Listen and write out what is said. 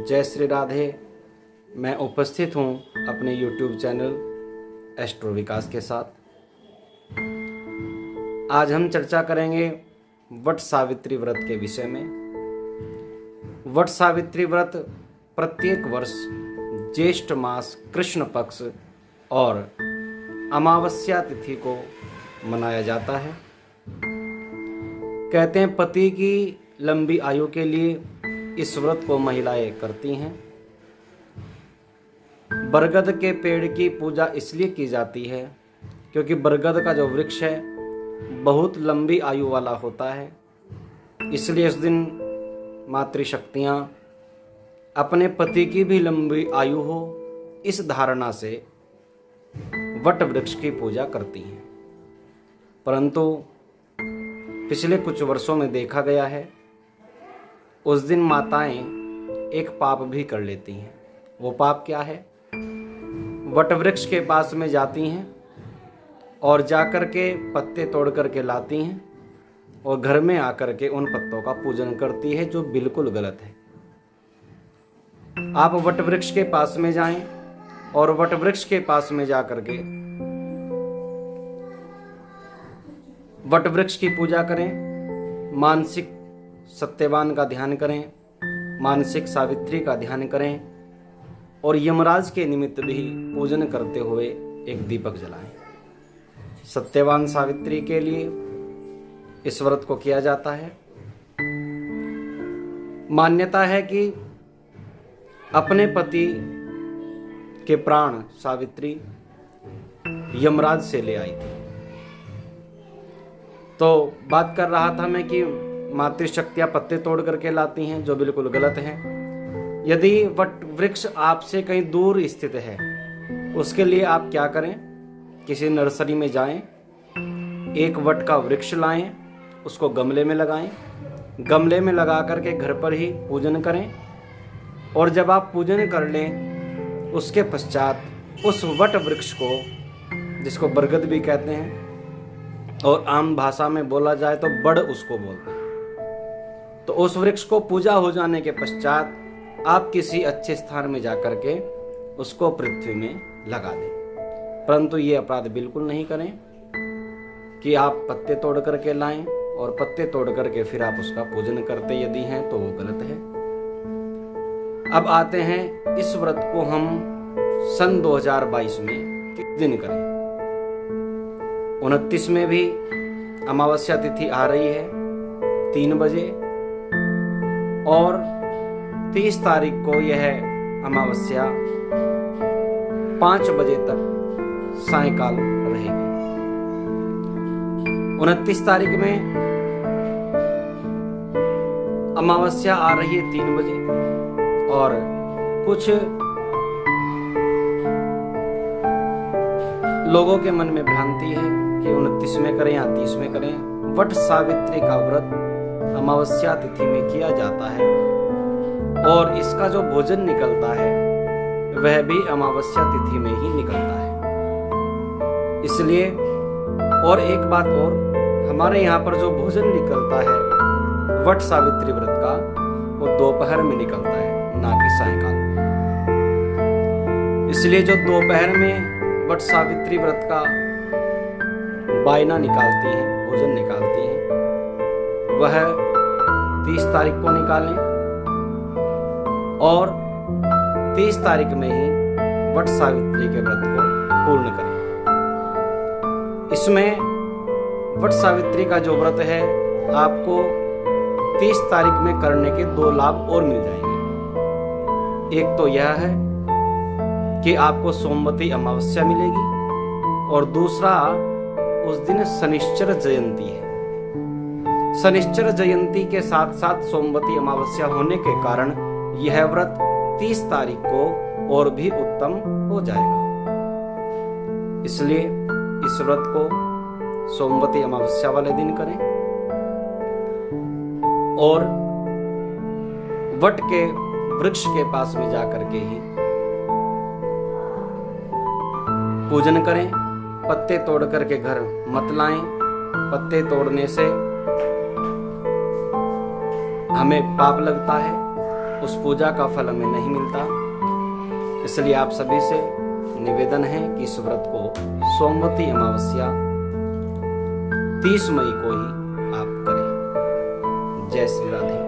जय श्री राधे। मैं उपस्थित हूँ अपने YouTube चैनल एस्ट्रो विकास के साथ। आज हम चर्चा करेंगे वट सावित्री व्रत के विषय में। वट सावित्री व्रत प्रत्येक वर्ष ज्येष्ठ मास कृष्ण पक्ष और अमावस्या तिथि को मनाया जाता है। कहते हैं पति की लंबी आयु के लिए इस व्रत को महिलाएं करती हैं। बरगद के पेड़ की पूजा इसलिए की जाती है क्योंकि बरगद का जो वृक्ष है बहुत लंबी आयु वाला होता है। इसलिए इस दिन मातृशक्तियाँ अपने पति की भी लंबी आयु हो इस धारणा से वट वृक्ष की पूजा करती हैं। परंतु पिछले कुछ वर्षों में देखा गया है उस दिन माताएं एक पाप भी कर लेती हैं। वो पाप क्या है? वट वृक्ष के पास में जाती हैं और जाकर के पत्ते तोड़ करके लाती हैं और घर में आकर के उन पत्तों का पूजन करती है, जो बिल्कुल गलत है। आप वट वृक्ष के पास में जाएं और वट वृक्ष के पास में जाकर के वट वृक्ष की पूजा करें, मानसिक सत्यवान का ध्यान करें, मानसिक सावित्री का ध्यान करें और यमराज के निमित्त भी पूजन करते हुए एक दीपक जलाएं। सत्यवान सावित्री के लिए इस व्रत को किया जाता है। मान्यता है कि अपने पति के प्राण सावित्री यमराज से ले आई थी। तो बात कर रहा था मैं कि मातृशक्तियां पत्ते तोड़ करके लाती हैं, जो बिल्कुल गलत है। यदि वट वृक्ष आपसे कहीं दूर स्थित है, उसके लिए आप क्या करें? किसी नर्सरी में जाएं, एक वट का वृक्ष लाएं, उसको गमले में लगाएं, गमले में लगा करके घर पर ही पूजन करें। और जब आप पूजन कर लें उसके पश्चात उस वट वृक्ष को, जिसको बरगद भी कहते हैं और आम भाषा में बोला जाए तो बड़ उसको बोलते हैं, तो उस वृक्ष को पूजा हो जाने के पश्चात आप किसी अच्छे स्थान में जाकर के उसको पृथ्वी में लगा दें। परंतु ये अपराध बिल्कुल नहीं करें कि आप पत्ते तोड़ करके लाएं और पत्ते तोड़ करके फिर आप उसका पूजन करते यदि हैं तो वो गलत है। अब आते हैं इस व्रत को हम सन 2022 में किस दिन करें। 29 में भी अमावस्या तिथि आ रही है 3 बजे और 30 तारीख को यह अमावस्या 5 बजे तक सायंकाल रहेगी। 29 तारीख में अमावस्या आ रही है 3 बजे और कुछ लोगों के मन में भ्रांति है कि 29 में करें या 30 में करें। वट सावित्री का व्रत अमावस्या तिथि में किया जाता है और इसका जो भोजन निकलता है वह भी अमावस्या तिथि में ही निकलता है। इसलिए और एक बात और, हमारे यहाँ पर जो भोजन निकलता है वट सावित्री व्रत का वो दोपहर में निकलता है, ना कि सायंकाल। इसलिए जो दोपहर में वट सावित्री व्रत का बायना निकालती हैं, भोजन निकालती हैं, वह 30 तारीख को निकालें और 30 तारीख में ही वट सावित्री के व्रत को पूर्ण करें। इसमें वट सावित्री का जो व्रत है आपको 30 तारीख में करने के 2 लाभ और मिल जाएंगे। एक तो यह है कि आपको सोमवती अमावस्या मिलेगी और दूसरा उस दिन शनिश्चर जयंती है। शनिश्चर जयंती के साथ साथ सोमवती अमावस्या होने के कारण यह व्रत 30 तारीख को और भी उत्तम हो जाएगा। इसलिए इस व्रत को सोमवती अमावस्या वाले दिन करें और वट के वृक्ष के पास में जाकर के ही पूजन करें। पत्ते तोड़ करके घर मत लाएं। पत्ते तोड़ने से हमें पाप लगता है उस पूजा का फल हमें नहीं मिलता। इसलिए आप सभी से निवेदन है कि इस व्रत को सोमवती अमावस्या 30 मई को ही आप करें। जय श्री राधे।